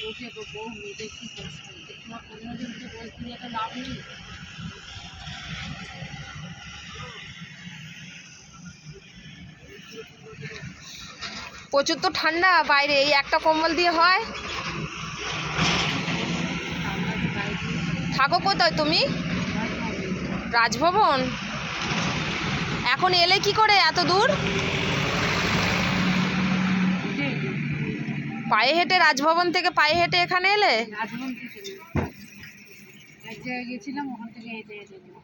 বসে বউ মেয়েদের কি কষ্ট, তোমার অন্যজনকে বয়স দিয়ে একটা লাভ নেই। প্রচুর তো ঠান্ডা বাইরে, এই একটা কম্বল দিয়ে হয়? থাকো কোথায় তুমি? রাজভবন। এখন এলে কি করে এত দূর? পায়ে হেঁটে, রাজভবন থেকে পায়ে হেঁটে এখানে এলে? রাজভবন থেকে এক জায়গায় গেছিলাম, ওখান থেকে হেঁটে হেঁটে এলাম।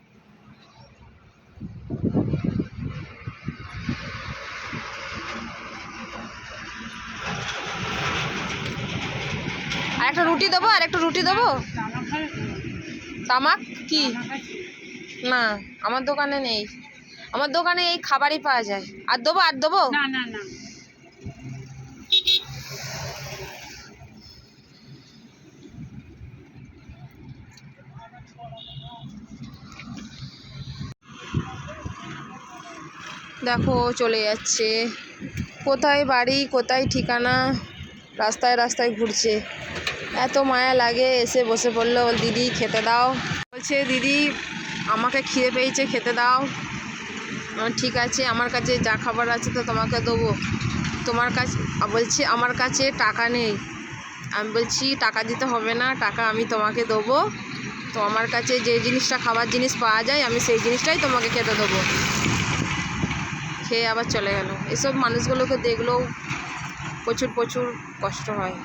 আর একটা রুটি দেবো, আর একটা রুটি দেবো। তামাক কি? না, আমার দোকানে নেই। আমার দোকানে এই খাবারই পাওয়া যায়। আর দেবো, আর দেবো? না না না। দেখো চলে যাচ্ছে, কোথায় বাড়ি কোথায় ঠিকানা, রাস্তায় রাস্তায় ঘুরছে। এত মায়া লাগে, এসে বসে পড়লো। দিদি খেতে দাও, বলছে দিদি আমাকে খিদে পেয়েছে খেতে দাও। ঠিক আছে, আমার কাছে যা খাবার আছে তো তোমাকে দেবো। তোমার কাছে বলছি আমার কাছে টাকা নেই। আমি বলছি টাকা দিতে হবে না, টাকা আমি তোমাকে দেবো। তো আমার কাছে যে জিনিসটা খাবার জিনিস পাওয়া যায় আমি সেই জিনিসটাই তোমাকে খেতে দেবো। খেয়ে আবার চলে গেল। এসব মানুষগুলোকে দেখলেও প্রচুর প্রচুর কষ্ট হয়।